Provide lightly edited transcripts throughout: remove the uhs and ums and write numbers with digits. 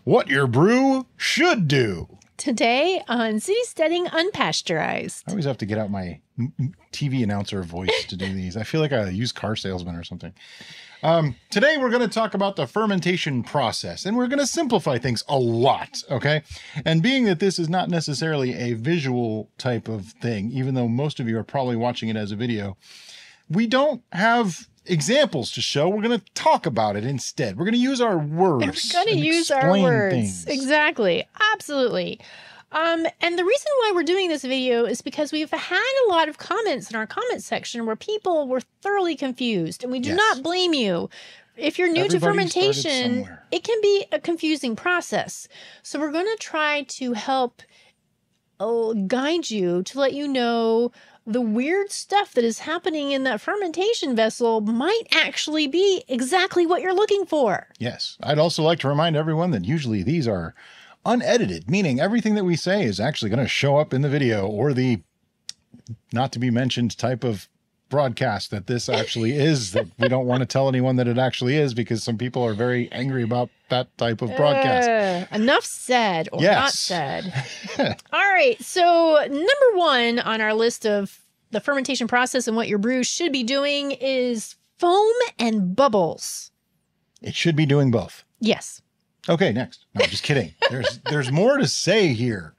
What your brew should do. Today on City Steading Unpasteurized. I always have to get out my TV announcer voice to do these. I feel like a used car salesman or something. Today we're going to talk about the fermentation process, and we're going to simplify things a lot, okay? And being that this is not necessarily a visual type of thing, even though most of you are probably watching it as a video, we don't have examples to show. We're going to talk about it instead. We're going to use our words. And we're going to use our words. Things. Exactly. Absolutely. And the reason why we're doing this video is because we've had a lot of comments in our comment section where people were thoroughly confused, and we do not blame you. If you're new to fermentation, it can be a confusing process. So we're going to try to help guide you to let you know the weird stuff that is happening in that fermentation vessel might actually be exactly what you're looking for. Yes. I'd also like to remind everyone that usually these are unedited, meaning everything that we say is actually going to show up in the video or the not to be mentioned type of broadcast that this actually is, that we don't want to tell anyone that it actually is because some people are very angry about that type of broadcast. Enough said or not said. All right. So number one on our list of the fermentation process and what your brew should be doing is foam and bubbles. It should be doing both. Yes. Okay, next. No, just kidding. There's more to say here.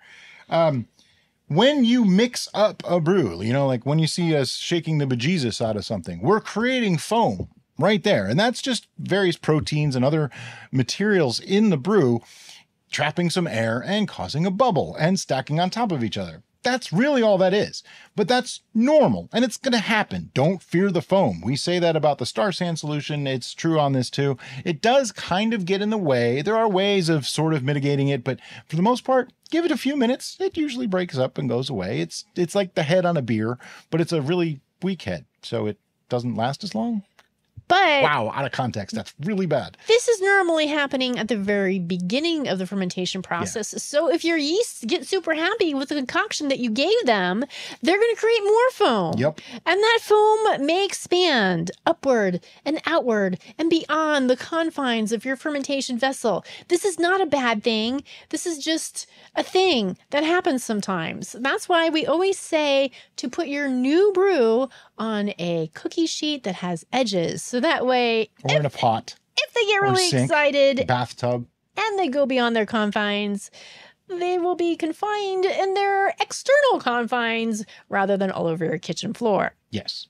When you mix up a brew, you know, like when you see us shaking the bejesus out of something, we're creating foam right there. And that's just various proteins and other materials in the brew trapping some air and causing a bubble and stacking on top of each other. That's really all that is. But that's normal, and it's going to happen. Don't fear the foam. We say that about the Star Sand solution. It's true on this too. It does kind of get in the way. There are ways of sort of mitigating it, but for the most part, give it a few minutes. It usually breaks up and goes away. It's like the head on a beer, but it's a really weak head, so it doesn't last as long. But wow, out of context, that's really bad. This is normally happening at the very beginning of the fermentation process. Yeah. So if your yeasts get super happy with the concoction that you gave them, they're going to create more foam. Yep. And that foam may expand upward and outward and beyond the confines of your fermentation vessel. This is not a bad thing. This is just a thing that happens sometimes. That's why we always say to put your new brew on a cookie sheet that has edges. So that way, or in a pot, if they get really excited, bathtub, and they go beyond their confines, they will be confined in their external confines rather than all over your kitchen floor. Yes.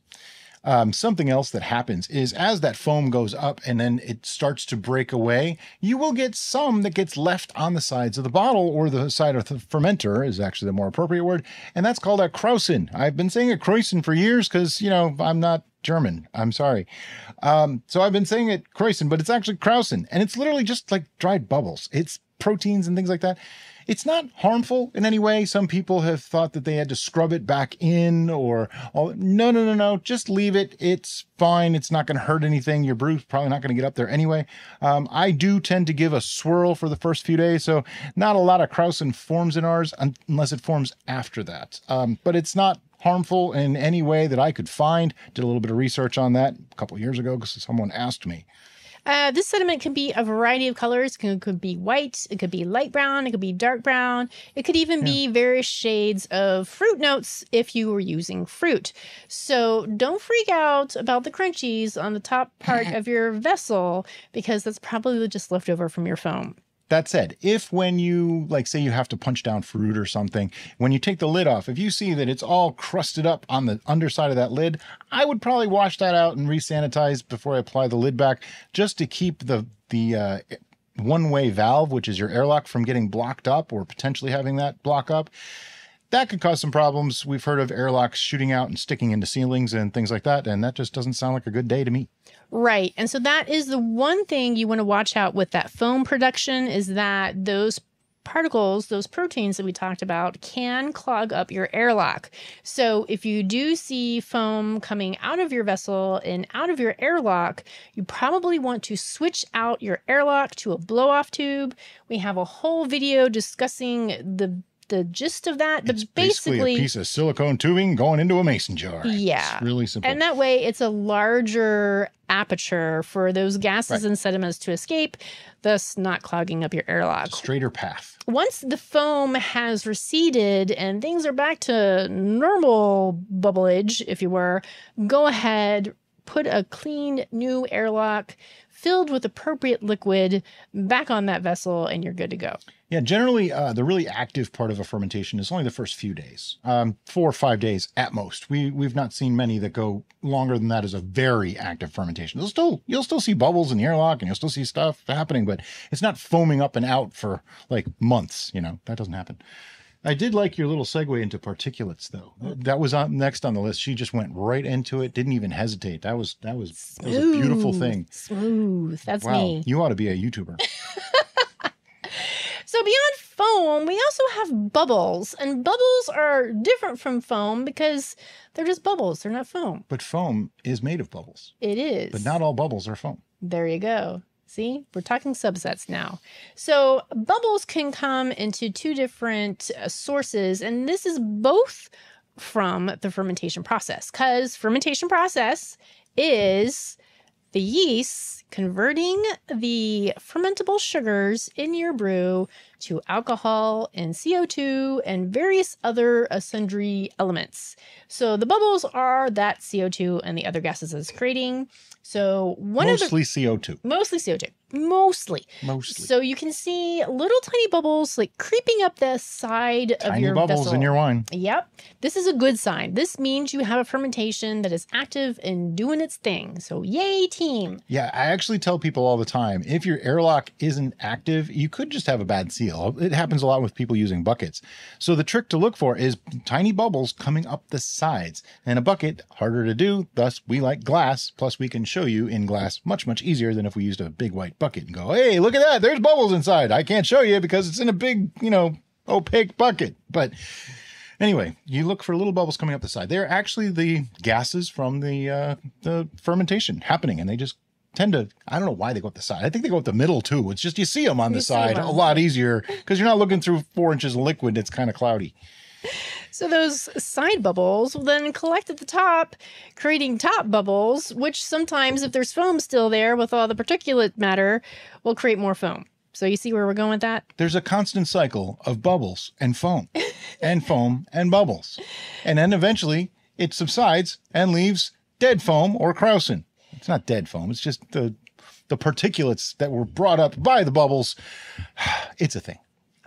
Something else that happens is as that foam goes up and then it starts to break away, you will get some that gets left on the sides of the bottle, or the side of the fermenter is actually the more appropriate word. And that's called a Krausen. I've been saying it Kreusen for years because, you know, I'm not German. I'm sorry. So I've been saying it Kreusen, but it's actually Krausen. And it's literally just like dried bubbles. It's proteins and things like that. It's not harmful in any way. Some people have thought that they had to scrub it back in or all. No. Just leave it. It's fine. It's not going to hurt anything. Your brew's probably not going to get up there anyway. I do tend to give a swirl for the first few days. So not a lot of Krausen forms in ours unless it forms after that. But it's not harmful in any way that I could find. Did a little bit of research on that a couple of years ago because someone asked me. This sediment can be a variety of colors. It could be white, it could be light brown, it could be dark brown. It could even be various shades of fruit notes if you were using fruit. So don't freak out about the crunchies on the top part of your vessel because that's probably just left over from your foam. That said, if when you, like, say you have to punch down fruit or something, when you take the lid off, if you see that it's all crusted up on the underside of that lid, I would probably wash that out and re-sanitize before I apply the lid back, just to keep the one-way valve, which is your airlock, from getting blocked up or potentially having that block up. That could cause some problems. We've heard of airlocks shooting out and sticking into ceilings and things like that, and that just doesn't sound like a good day to me. Right. And so that is the one thing you want to watch out with that foam production, is that those particles, those proteins that we talked about, can clog up your airlock. So if you do see foam coming out of your vessel and out of your airlock, you probably want to switch out your airlock to a blow-off tube. We have a whole video discussing the the gist of that. It's but basically a piece of silicone tubing going into a mason jar. Yeah. It's really simple. And that way it's a larger aperture for those gases and sediments to escape, thus not clogging up your airlock. Straighter path. Once the foam has receded and things are back to normal bubbleage, if you were, go ahead, put a clean new airlock filled with appropriate liquid back on that vessel, and you're good to go. Yeah, generally, the really active part of a fermentation is only the first few days, 4 or 5 days at most. We've not seen many that go longer than that as a very active fermentation. You'll still see bubbles in the airlock, and you'll still see stuff happening, but it's not foaming up and out for like months. You know, that doesn't happen. I did like your little segue into particulates, though. That was next on the list. She just went right into it, didn't even hesitate. That was a beautiful thing. Smooth. That's wow, me. You ought to be a YouTuber. So beyond foam, we also have bubbles. And bubbles are different from foam because they're just bubbles. They're not foam. But foam is made of bubbles. It is. But not all bubbles are foam. There you go. See, we're talking subsets now. So bubbles can come into two different sources, and this is both from the fermentation process, because fermentation process is the yeast converting the fermentable sugars in your brew to alcohol and CO2 and various other sundry elements. So the bubbles are that CO2 and the other gases it's creating. So mostly CO2. Mostly CO2. Mostly. So you can see little tiny bubbles like creeping up the side of your vessel. Tiny bubbles in your wine. Yep. This is a good sign. This means you have a fermentation that is active and doing its thing. So yay, team. Yeah, I actually tell people all the time, if your airlock isn't active, you could just have a bad seal. It happens a lot with people using buckets. So the trick to look for is tiny bubbles coming up the sides. And a bucket, harder to do. Thus, we like glass. Plus, we can show you in glass much, much easier than if we used a big white bucket and go, hey, look at that. There's bubbles inside. I can't show you because it's in a big, opaque bucket. But anyway, you look for little bubbles coming up the side. They're actually the gases from the fermentation happening. And they just tend to, I don't know why they go up the side. I think they go up the middle too. It's just you see them on the side a lot easier because you're not looking through 4 inches of liquid. It's kind of cloudy. So those side bubbles will then collect at the top, creating top bubbles, which sometimes, if there's foam still there with all the particulate matter, will create more foam. So you see where we're going with that? There's a constant cycle of bubbles and foam and bubbles. And then eventually it subsides and leaves dead foam or krausen. It's not dead foam. It's just the particulates that were brought up by the bubbles. It's a thing.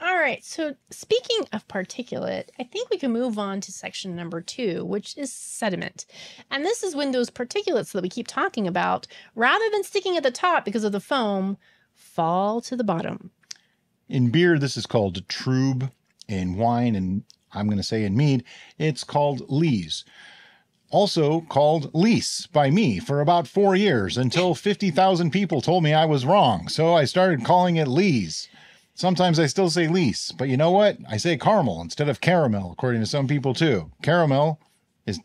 All right. So speaking of particulate, I think we can move on to section number 2, which is sediment. And this is when those particulates that we keep talking about, rather than sticking at the top because of the foam, fall to the bottom. In beer, this is called trub. In wine, and I'm going to say in mead, it's called lees. Also called lease by me for about 4 years until 50,000 people told me I was wrong. So I started calling it lees. Sometimes I still say lease, but you know what? I say caramel instead of caramel, according to some people too. Caramel is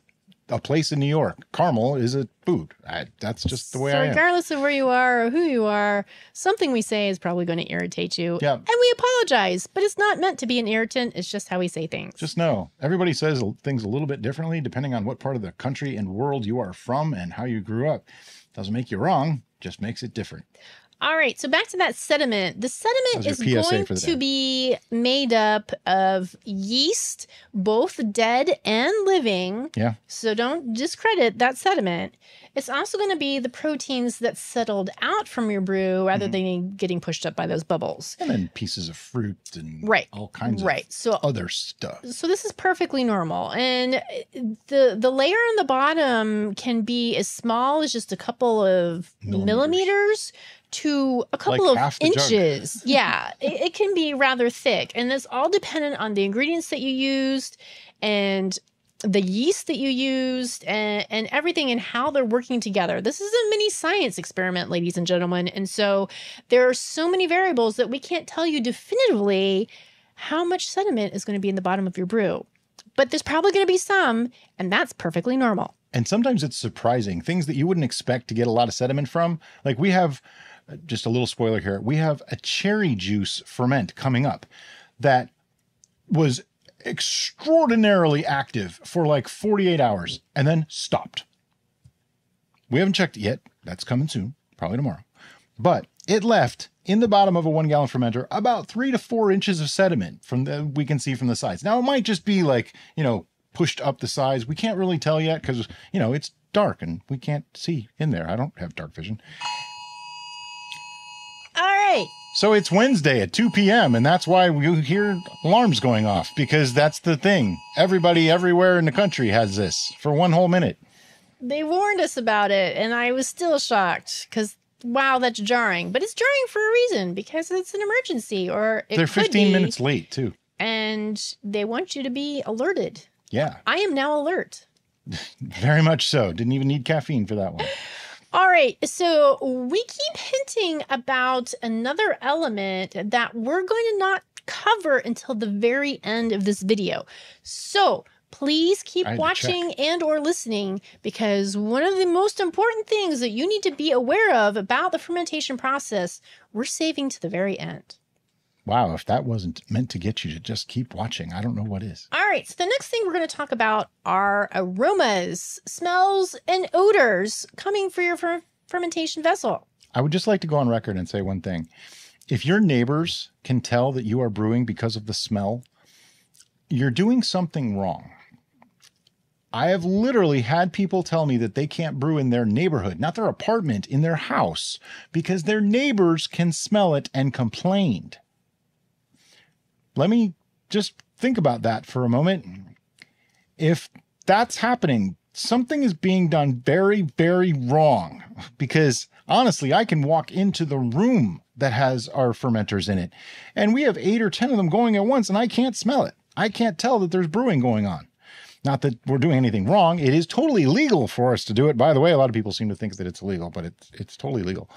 a place in New York. Caramel is a food. That's just the way I am. So regardless of where you are or who you are, something we say is probably going to irritate you. Yeah. And we apologize, but it's not meant to be an irritant. It's just how we say things. Just know, everybody says things a little bit differently depending on what part of the country and world you are from and how you grew up. Doesn't make you wrong, just makes it different. All right, so back to that sediment. The sediment is going to be made up of yeast, both dead and living. Yeah. So don't discredit that sediment. It's also going to be the proteins that settled out from your brew rather than getting pushed up by those bubbles. And then pieces of fruit and all kinds of other stuff. So this is perfectly normal. And the layer on the bottom can be as small as just a couple of millimeters to a couple of inches. Yeah, it can be rather thick. And that's all dependent on the ingredients that you used and the yeast that you used and everything and how they're working together. This is a mini science experiment, ladies and gentlemen. And so there are so many variables that we can't tell you definitively how much sediment is going to be in the bottom of your brew. But there's probably going to be some, and that's perfectly normal. And sometimes it's surprising. Things that you wouldn't expect to get a lot of sediment from. Like we have, just a little spoiler here, we have a cherry juice ferment coming up that was extraordinarily active for like 48 hours and then stopped. We haven't checked it yet. That's coming soon, probably tomorrow. But it left in the bottom of a 1 gallon fermenter about 3 to 4 inches of sediment we can see from the sides. Now it might just be like, pushed up the sides. We can't really tell yet because, it's dark and we can't see in there. I don't have dark vision. All right. So it's Wednesday at 2 p.m. and that's why we hear alarms going off, because that's the thing. Everybody everywhere in the country has this for 1 whole minute. They warned us about it and I was still shocked because, wow, that's jarring. But it's jarring for a reason, because it's an emergency, or they're 15 minutes late too. And they want you to be alerted. Yeah. I am now alert. Very much so. Didn't even need caffeine for that one. All right, so we keep hinting about another element that we're going to not cover until the very end of this video. So please keep watching and or listening, because one of the most important things that you need to be aware of about the fermentation process, we're saving to the very end. Wow, if that wasn't meant to get you to just keep watching, I don't know what is. All right, so the next thing we're going to talk about are aromas, smells, and odors coming for your fermentation vessel. I would just like to go on record and say one thing. If your neighbors can tell that you are brewing because of the smell, you're doing something wrong. I have literally had people tell me that they can't brew in their neighborhood, not their apartment, in their house, because their neighbors can smell it and complained. Let me just think about that for a moment. If that's happening, something is being done very, very wrong, because honestly, I can walk into the room that has our fermenters in it, and we have 8 or 10 of them going at once, and I can't smell it. I can't tell that there's brewing going on. Not that we're doing anything wrong. It is totally legal for us to do it. By the way, a lot of people seem to think that it's illegal, but it's totally legal.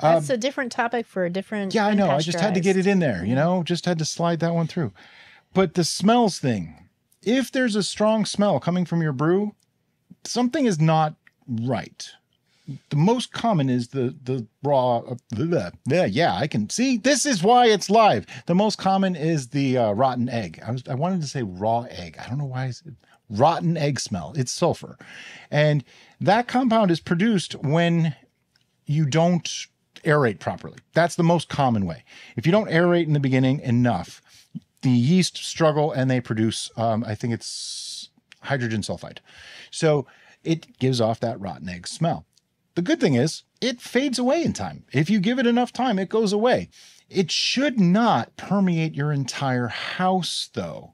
That's a different topic for a different... Yeah, I know. I just had to get it in there, just had to slide that one through. But the smells thing, if there's a strong smell coming from your brew, something is not right. The most common is the raw... yeah, I can see. This is why it's live. The most common is the rotten egg. I wanted to say raw egg. I don't know why I said rotten egg smell. It's sulfur. And that compound is produced when you don't aerate properly. That's the most common way. If you don't aerate in the beginning enough, the yeast struggle and they produce, I think it's hydrogen sulfide. So it gives off that rotten egg smell. The good thing is it fades away in time. If you give it enough time, it goes away. It should not permeate your entire house, though.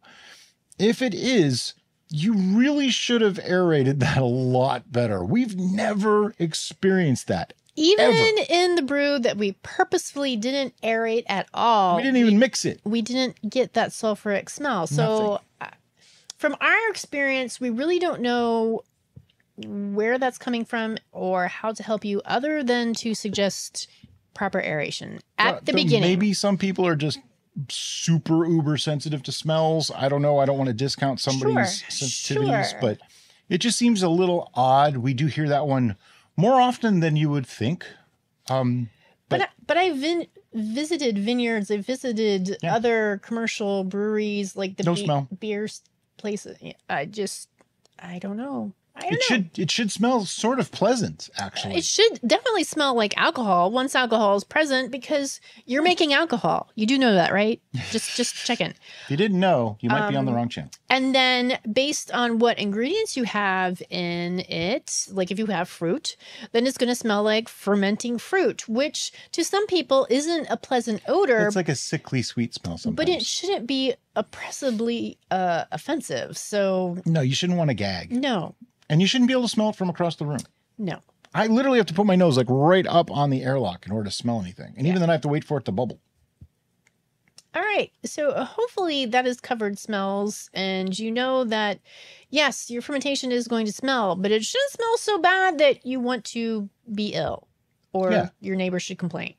If it is, you really should have aerated that a lot better. We've never experienced that. Even in the brew that we purposefully didn't aerate at all. We didn't even mix it. We didn't get that sulfuric smell. So from our experience, we really don't know where that's coming from or how to help you, other than to suggest proper aeration at the beginning. Maybe some people are just super uber sensitive to smells. I don't know. I don't want to discount somebody's sensitivities, but it just seems a little odd. We do hear that one more often than you would think. But I've visited vineyards. I've visited other commercial breweries, like the beer places. I don't know. It should smell sort of pleasant, actually. It should definitely smell like alcohol once alcohol is present, because you're making alcohol. You do know that, right? Just checking. If you didn't know, you might be on the wrong channel. And then based on what ingredients you have in it, like if you have fruit, then it's going to smell like fermenting fruit, which to some people isn't a pleasant odor. It's like a sickly sweet smell sometimes. But it shouldn't be oppressively offensive. So no, you shouldn't want to gag. No. And you shouldn't be able to smell it from across the room. No. I literally have to put my nose like right up on the airlock in order to smell anything. And even then I have to wait for it to bubble. All right. So hopefully that has covered smells, and you know that, yes, your fermentation is going to smell, but it shouldn't smell so bad that you want to be ill or your neighbor should complain.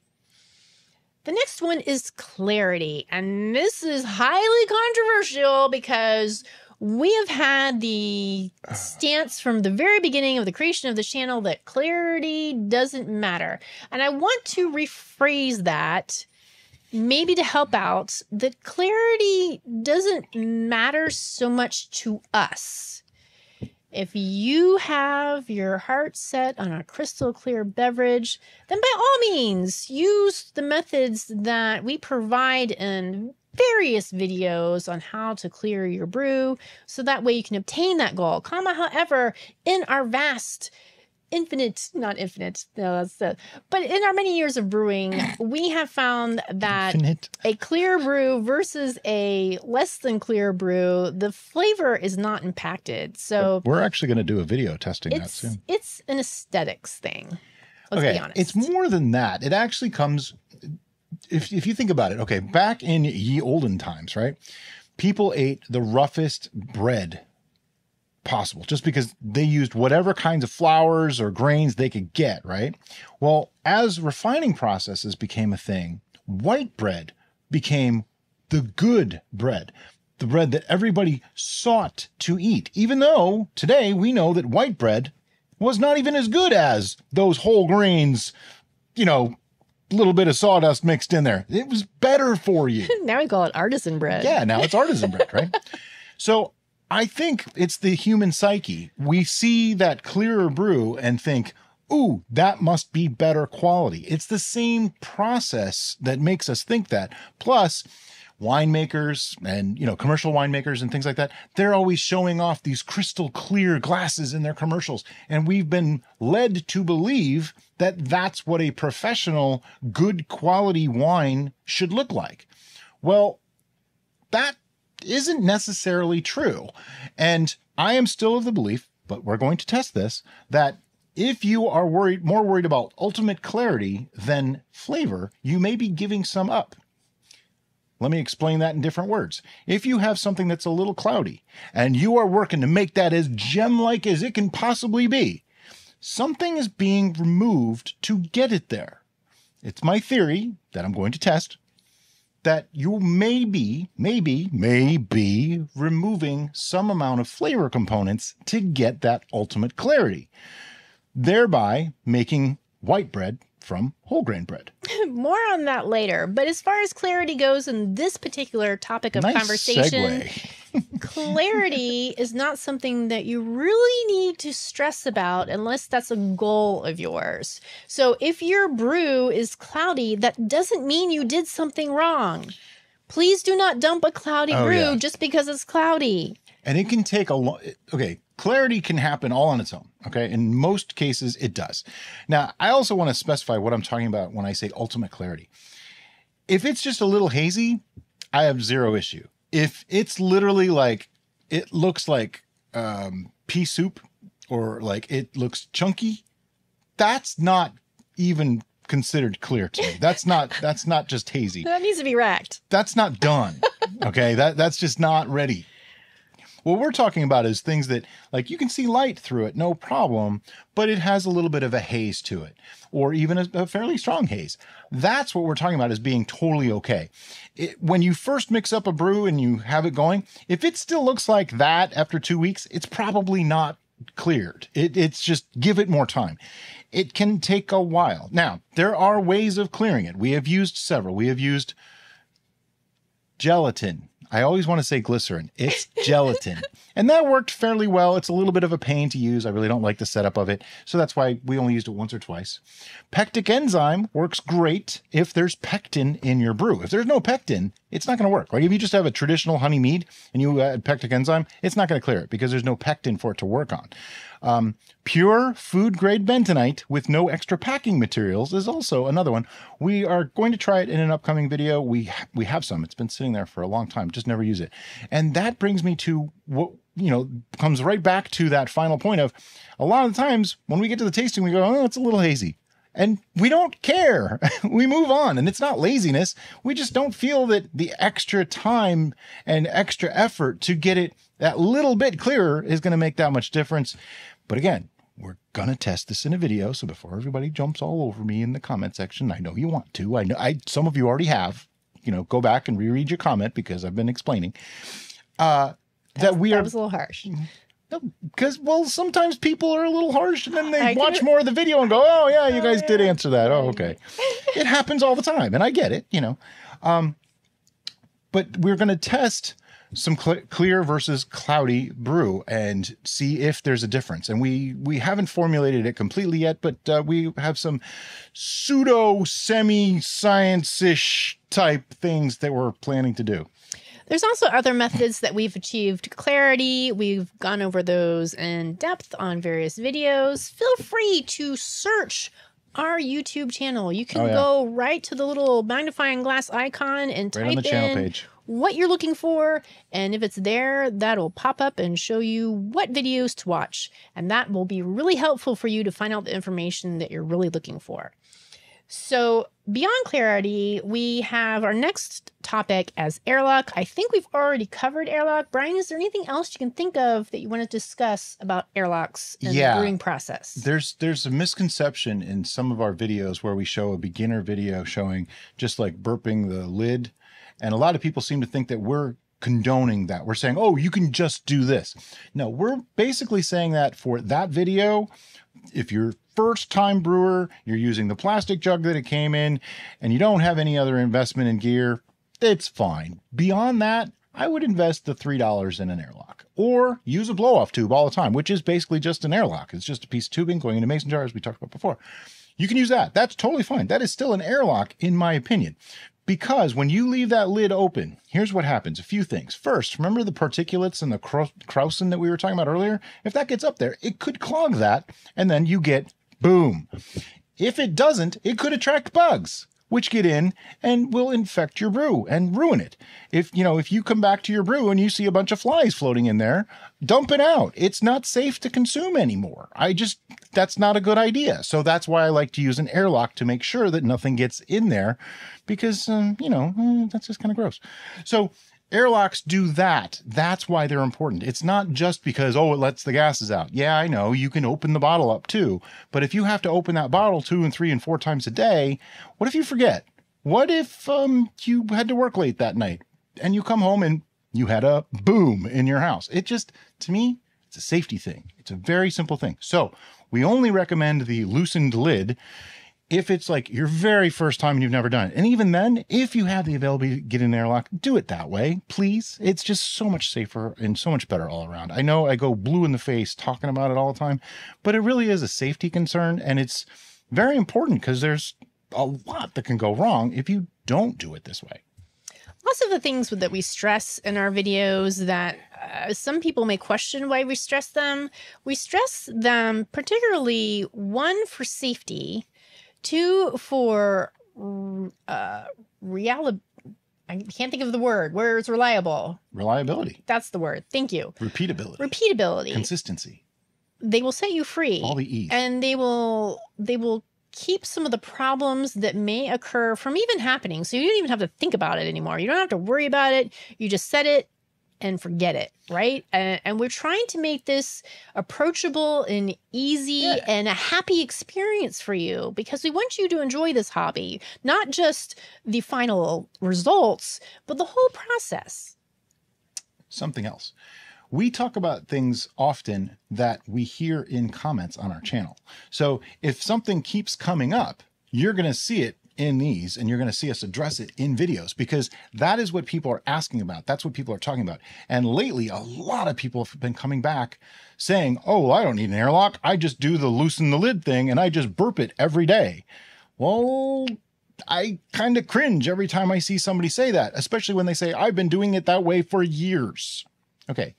The next one is clarity. And this is highly controversial because we have had the stance from the very beginning of the creation of the channel that clarity doesn't matter. And I want to rephrase that. maybe to help out, that clarity doesn't matter so much to us. If you have your heart set on a crystal clear beverage, then by all means, use the methods that we provide in various videos on how to clear your brew, so that way you can obtain that goal. However, in our vast not infinite, no, but in our many years of brewing, we have found that a clear brew versus a less than clear brew, the flavor is not impacted. So we're actually going to do a video testing that soon. It's an aesthetics thing. Let's be honest. It's more than that. It actually comes, if you think about it, okay, back in ye olden times, right? People ate the roughest bread possible just because they used whatever kinds of flours or grains they could get, right? Well, as refining processes became a thing, white bread became the good bread, the bread that everybody sought to eat, even though today we know that white bread was not even as good as those whole grains, you know, little bit of sawdust mixed in there. It was better for you. Now we call it artisan bread. Yeah, now it's artisan bread, right? So I think it's the human psyche. We see that clearer brew and think, ooh, that must be better quality. It's the same process that makes us think that. Plus, winemakers and, you know, commercial winemakers and things like that, they're always showing off these crystal clear glasses in their commercials. And we've been led to believe that that's what a professional, good quality wine should look like. Well, that isn't necessarily true. And I am still of the belief, but we're going to test this, that if you are more worried about ultimate clarity than flavor, you may be giving some up. Let me explain that in different words. If you have something that's a little cloudy and you are working to make that as gem-like as it can possibly be, something is being removed to get it there. It's my theory that I'm going to test, that you may be removing some amount of flavor components to get that ultimate clarity, thereby making white bread from whole grain bread. More on that later. But as far as clarity goes in this particular topic of conversation, clarity is not something that you really need to stress about unless that's a goal of yours. So if your brew is cloudy, that doesn't mean you did something wrong. Please do not dump a cloudy brew just because it's cloudy. And it can take a long, clarity can happen all on its own. Okay. In most cases, it does. Now, I also want to specify what I'm talking about when I say ultimate clarity. If it's just a little hazy, I have zero issue. If it's literally like, it looks like pea soup or like it looks chunky, that's not even considered clear to me. That's not just hazy. That needs to be racked. That's not done. Okay. That's just not ready. What we're talking about is things that, like, you can see light through it, no problem, but it has a little bit of a haze to it, or even a fairly strong haze. That's what we're talking about as being totally okay. When you first mix up a brew and you have it going, if it still looks like that after 2 weeks, it's probably not cleared. It's just give it more time. It can take a while. Now, there are ways of clearing it. We have used several. We have used gelatin. I always want to say glycerin. It's gelatin. And that worked fairly well. It's a little bit of a pain to use. I really don't like the setup of it. So that's why we only used it once or twice. Pectic enzyme works great if there's pectin in your brew. If there's no pectin, it's not going to work. Like if you just have a traditional honey mead and you add pectic enzyme, it's not going to clear it because there's no pectin for it to work on. Pure food grade bentonite with no extra packing materials is also another one. We are going to try it in an upcoming video. We have some. It's been sitting there for a long time. Just never use it. And that brings me to what, comes right back to that final point of a lot of the times when we get to the tasting, we go, oh, it's a little hazy. And we don't care. We move on. And it's not laziness. We just don't feel that the extra time and extra effort to get it that little bit clearer is going to make that much difference. But again, we're going to test this in a video. So before everybody jumps all over me in the comment section, I know you want to. I know some of you already have. Go back and reread your comment because I've been explaining. That was a little harsh. Because, sometimes people are a little harsh and then they watch more of the video and go, oh, yeah, you guys did answer that. Oh, okay. It happens all the time. And I get it, But we're going to test some clear versus cloudy brew and see if there's a difference. And we haven't formulated it completely yet, but we have some pseudo semi-science-ish type things that we're planning to do. There's also other methods that we've achieved clarity. We've gone over those in depth on various videos. Feel free to search our YouTube channel. You can go right to the little magnifying glass icon and type on the channel page what you're looking for. And if it's there, that'll pop up and show you what videos to watch. And that will be really helpful for you to find out the information that you're really looking for. So beyond clarity, we have our next topic as airlock. I think we've already covered airlock. Brian, is there anything else you can think of that you want to discuss about airlocks and the brewing process? There's a misconception in some of our videos where we show a beginner video showing just like burping the lid. And a lot of people seem to think that we're condoning that. We're saying, oh, you can just do this. No, we're basically saying that for that video, if you're first time brewer, you're using the plastic jug that it came in, and you don't have any other investment in gear, it's fine. Beyond that, I would invest the $3 in an airlock or use a blow off tube all the time, which is basically just an airlock. It's just a piece of tubing going into mason jars we talked about before. You can use that. That's totally fine. That is still an airlock in my opinion. Because when you leave that lid open, here's what happens. A few things. First, remember the particulates and the krausen that we were talking about earlier? If that gets up there, it could clog that, and then you get boom. If it doesn't, it could attract bugs, which get in and will infect your brew and ruin it. If you come back to your brew and you see a bunch of flies floating in there, dump it out. It's not safe to consume anymore. That's not a good idea. So that's why I like to use an airlock to make sure that nothing gets in there because, that's just kind of gross. So airlocks do that. That's why they're important. It's not just because, it lets the gases out. Yeah, I know you can open the bottle up too. But if you have to open that bottle 2 and 3 and 4 times a day, what if you forget? What if you had to work late that night and you come home and you had a boom in your house? It just, to me, it's a safety thing. It's a very simple thing. So we only recommend the loosened lid if it's like your very first time and you've never done it. And even then, if you have the availability to get an airlock, do it that way, please. It's just so much safer and so much better all around. I know I go blue in the face talking about it all the time, but it really is a safety concern. And it's very important because there's a lot that can go wrong if you don't do it this way. Lots of the things that we stress in our videos that some people may question why we stress them. We stress them particularly, 1, for safety, 2, for reality. I can't think of the word. Where it's reliable. Reliability. That's the word. Thank you. Repeatability. Repeatability. Consistency. They will set you free. All the E's. And they will keep some of the problems that may occur from even happening. So you don't even have to think about it anymore. You don't have to worry about it. You just set it and forget it, right? And we're trying to make this approachable and easy and a happy experience for you because we want you to enjoy this hobby, not just the final results, but the whole process. Something else. We talk about things often that we hear in comments on our channel. So if something keeps coming up, you're going to see it in these and you're going to see us address it in videos because that is what people are asking about. That's what people are talking about. And lately, a lot of people have been coming back saying, oh, I don't need an airlock. I just do the loosen the lid thing and I just burp it every day. Well, I kind of cringe every time I see somebody say that, especially when they say, I've been doing it that way for years. Okay.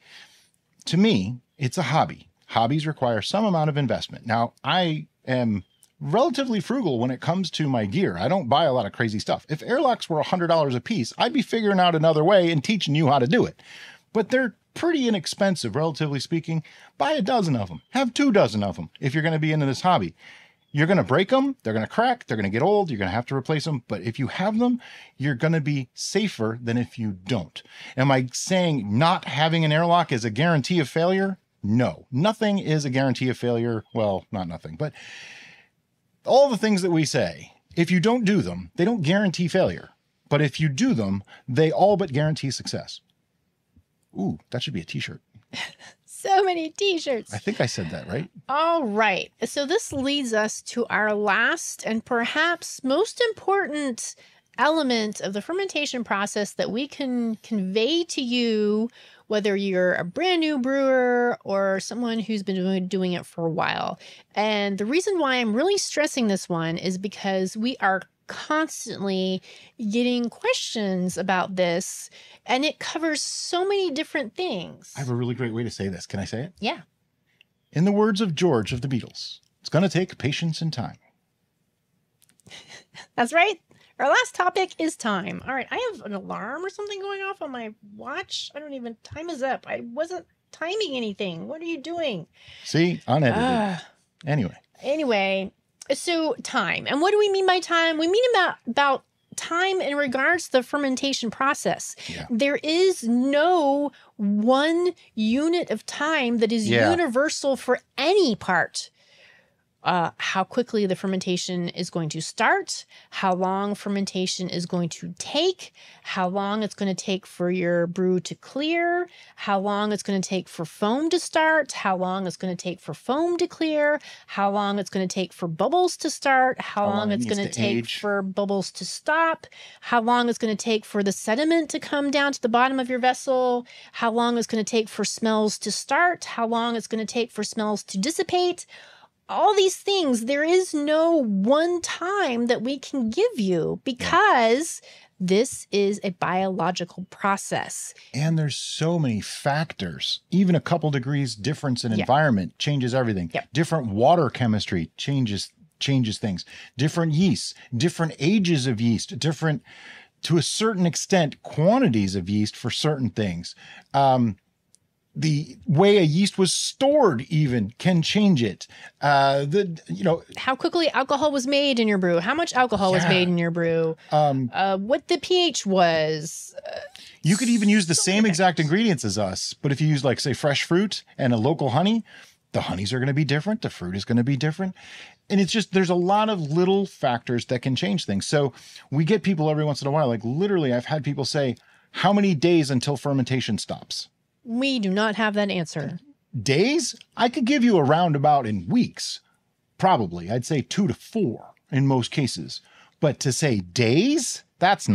To me, it's a hobby. Hobbies require some amount of investment. Now, I am relatively frugal when it comes to my gear. I don't buy a lot of crazy stuff. If airlocks were $100 a piece, I'd be figuring out another way and teaching you how to do it. But they're pretty inexpensive, relatively speaking. Buy a dozen of them. Have 2 dozen of them if you're going to be into this hobby. You're going to break them. They're going to crack. They're going to get old. You're going to have to replace them. But if you have them, you're going to be safer than if you don't. Am I saying not having an airlock is a guarantee of failure? No, nothing is a guarantee of failure. Well, not nothing, but all the things that we say, if you don't do them, they don't guarantee failure. But if you do them, they all but guarantee success. Ooh, that should be a t-shirt. So many t-shirts. I think I said that right. All right. So this leads us to our last and perhaps most important element of the fermentation process that we can convey to you, whether you're a brand new brewer or someone who's been doing it for a while. And the reason why I'm really stressing this one is because we are constantly getting questions about this, and it covers so many different things. I have a really great way to say this. Can I say it? Yeah. In the words of George of the Beatles, it's going to take patience and time. That's right. Our last topic is time. All right. I have an alarm or something going off on my watch. Time is up. I wasn't timing anything. What are you doing? See, unedited. Anyway, so time. And what do we mean by time? We mean about time in regards to the fermentation process. Yeah. There is no one unit of time that is universal for any part. How quickly the fermentation is going to start, how long fermentation is going to take, how long it's going to take for your brew to clear, how long it's going to take for foam to start, how long it's going to take for foam to clear, how long it's going to take for bubbles to start, how long it's going to take for bubbles to stop, how long it's going to take for the sediment to come down to the bottom of your vessel, how long it's going to take for smells to start, how long it's going to take for smells to dissipate. All these things, there is no one time that we can give you because this is a biological process. And there's so many factors. Even a couple degrees difference in environment changes everything. Different water chemistry changes things. Different yeasts, different ages of yeast, different, to a certain extent, quantities of yeast for certain things. The way a yeast was stored even can change it. How quickly alcohol was made in your brew, how much alcohol was made in your brew, what the pH was. You could even use the same exact ingredients as us, but if you use, like, say, fresh fruit and a local honey, the honeys are going to be different. The fruit is going to be different. And it's just, there's a lot of little factors that can change things. So we get people every once in a while, like literally I've had people say, how many days until fermentation stops? We do not have that answer. Days? I could give you a roundabout in weeks. Probably. I'd say 2 to 4 in most cases. But to say days? That's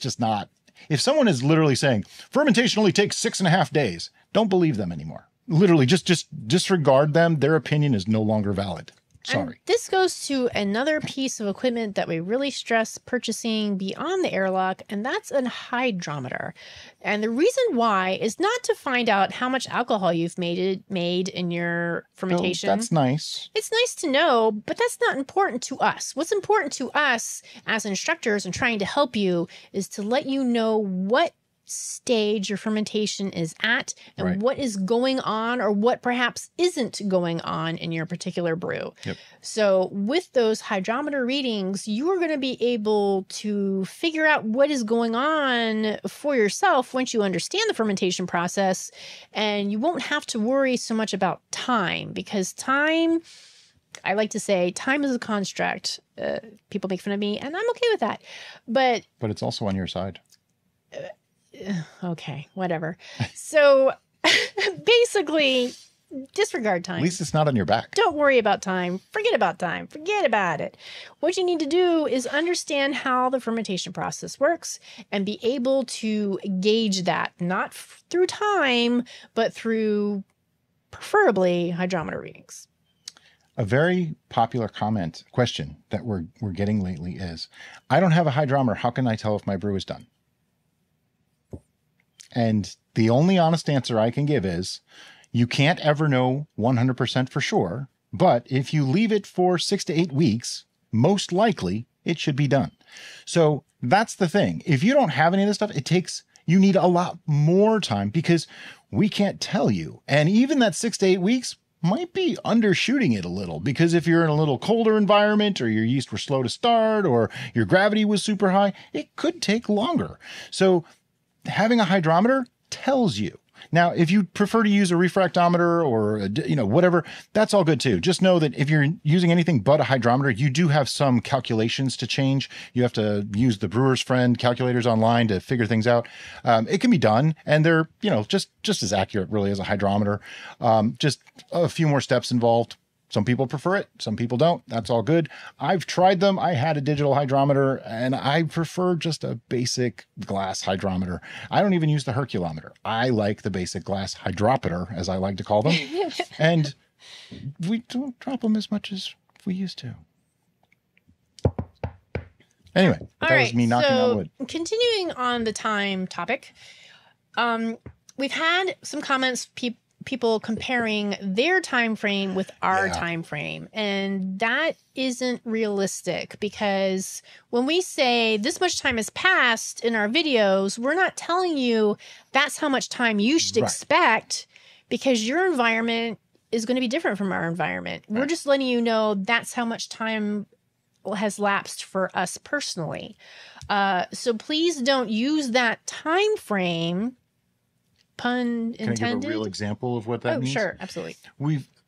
just not. If someone is literally saying fermentation only takes 6.5 days, don't believe them anymore. Literally, just disregard them. Their opinion is no longer valid. Sorry. And this goes to another piece of equipment that we really stress purchasing beyond the airlock, and that's a hydrometer. And the reason why is not to find out how much alcohol you've made in your fermentation. Oh, that's nice. It's nice to know, but that's not important to us. What's important to us as instructors and trying to help you is to let you know what stage your fermentation is at and what is going on or what perhaps isn't going on in your particular brew. So with those hydrometer readings, you are going to be able to figure out what is going on for yourself once you understand the fermentation process, and you won't have to worry so much about time, because time, I like to say, time is a construct. People make fun of me, and I'm okay with that. But it's also on your side. Okay, whatever. So basically, disregard time. At least it's not on your back. Don't worry about time. Forget about time. Forget about it. What you need to do is understand how the fermentation process works and be able to gauge that, not through time, but through preferably hydrometer readings. A very popular question that we're getting lately is, I don't have a hydrometer. How can I tell if my brew is done? And the only honest answer I can give is, you can't ever know 100% for sure, but if you leave it for 6 to 8 weeks, most likely it should be done. So that's the thing. If you don't have any of this stuff, you need a lot more time, because we can't tell you. And even that 6 to 8 weeks might be undershooting it a little, because if you're in a little colder environment, or your yeast were slow to start, or your gravity was super high, it could take longer. So having a hydrometer tells you. Now, if you prefer to use a refractometer or whatever, that's all good too. Just know that if you're using anything but a hydrometer, you do have some calculations to change. You have to use the brewer's friend calculators online to figure things out. It can be done, and they're just as accurate really as a hydrometer. Just a few more steps involved. Some people prefer it. Some people don't. That's all good. I've tried them. I had a digital hydrometer and I prefer just a basic glass hydrometer. I don't even use the Herculometer. I like the basic glass hydrometer, as I like to call them. And we don't drop them as much as we used to. Anyway, that was me knocking on wood. Continuing on the time topic, we've had some comments, people comparing their time frame with our time frame, and that isn't realistic, because when we say this much time has passed in our videos, we're not telling you that's how much time you should expect, because your environment is going to be different from our environment. We're just letting you know that's how much time has lapsed for us personally. So please don't use that time frame, pun intended. Can I give a real example of what that means? Sure, absolutely.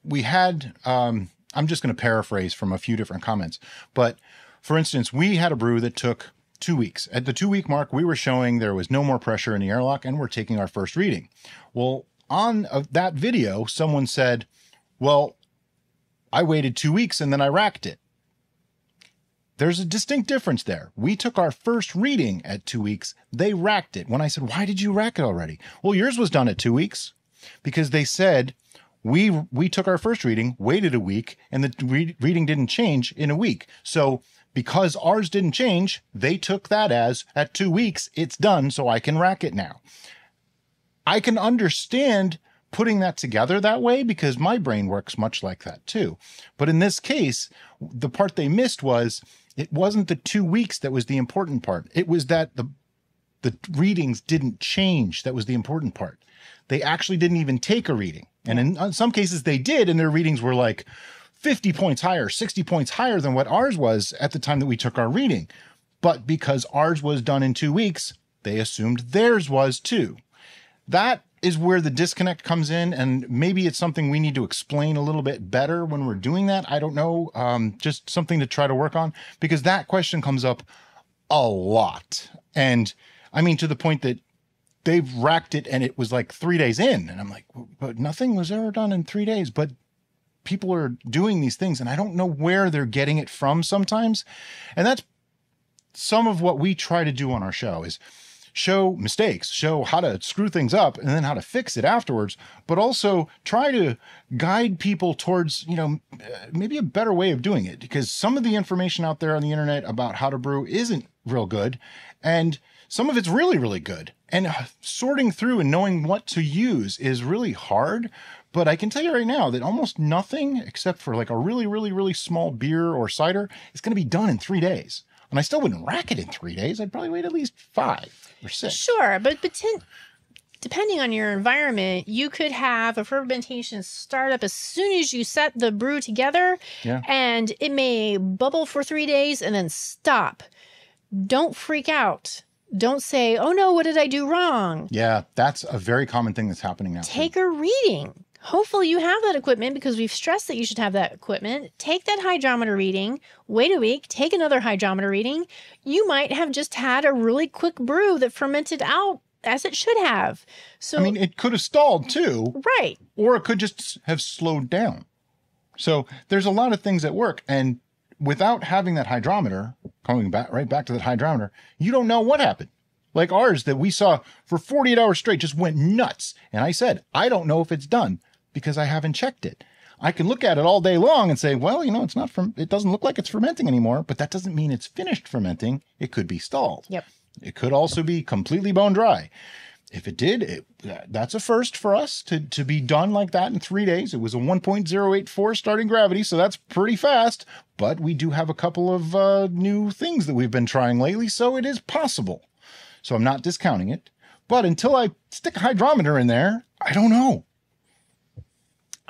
We had, I'm just going to paraphrase from a few different comments, but for instance, we had a brew that took 2 weeks. At the 2 week mark, we were showing there was no more pressure in the airlock and we're taking our first reading. Well, on that video, someone said, well, I waited 2 weeks and then I racked it. There's a distinct difference there. We took our first reading at 2 weeks. They racked it. When I said, why did you rack it already? Well, yours was done at 2 weeks, because they said we took our first reading, waited a week, and the reading didn't change in a week. So because ours didn't change, they took that as at 2 weeks, it's done, so I can rack it now. I can understand putting that together that way because my brain works much like that too. But in this case, the part they missed was it wasn't the 2 weeks that was the important part. It was that the readings didn't change. That was the important part. They actually didn't even take a reading. And in some cases they did, and their readings were like 50 points higher, 60 points higher than what ours was at the time that we took our reading. But because ours was done in 2 weeks, they assumed theirs was too. That is where the disconnect comes in, and maybe it's something we need to explain a little bit better when we're doing that. I don't know, just something to try to work on, because that question comes up a lot. And I mean, to the point that they've racked it and it was like 3 days in, and I'm like, but nothing was ever done in 3 days, but people are doing these things and I don't know where they're getting it from sometimes. And that's some of what we try to do on our show, is show mistakes, show how to screw things up and then how to fix it afterwards, but also try to guide people towards, you know, maybe a better way of doing it, because some of the information out there on the internet about how to brew isn't real good. And some of it's really, really good. And sorting through and knowing what to use is really hard. But I can tell you right now that almost nothing except for like a really, really, really small beer or cider is going to be done in 3 days. And I still wouldn't rack it in 3 days. I'd probably wait at least 5 or 6. Sure, but depending on your environment, you could have a fermentation start up as soon as you set the brew together, and it may bubble for 3 days and then stop. Don't freak out. Don't say, oh no, what did I do wrong? Yeah, that's a very common thing that's happening now. Take a reading. Hopefully you have that equipment, because we've stressed that you should have that equipment. Take that hydrometer reading, wait a week, take another hydrometer reading. You might have just had a really quick brew that fermented out as it should have. So, I mean, it could have stalled too. Right. Or it could just have slowed down. So there's a lot of things at work. And without having that hydrometer, coming back right back to that hydrometer, you don't know what happened. Like ours that we saw for 48 hours straight just went nuts. And I said, I don't know if it's done, because I haven't checked it. I can look at it all day long and say, well, you know, it's not it doesn't look like it's fermenting anymore, but that doesn't mean it's finished fermenting. It could be stalled. Yep. It could also be completely bone dry. If it did, that's a first for us to be done like that in 3 days. It was a 1.084 starting gravity, so that's pretty fast, but we do have a couple of new things that we've been trying lately, so it is possible. So I'm not discounting it, but until I stick a hydrometer in there, I don't know.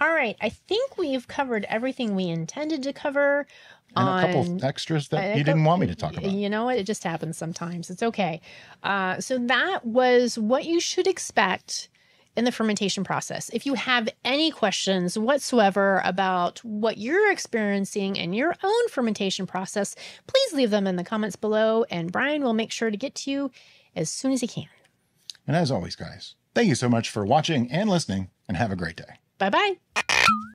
All right. I think we've covered everything we intended to cover. And a couple of extras that you didn't want me to talk about. You know what? It just happens sometimes. It's okay. So that was what you should expect in the fermentation process. If you have any questions whatsoever about what you're experiencing in your own fermentation process, please leave them in the comments below, and Brian will make sure to get to you as soon as he can. And as always, guys, thank you so much for watching and listening, and have a great day. Bye-bye.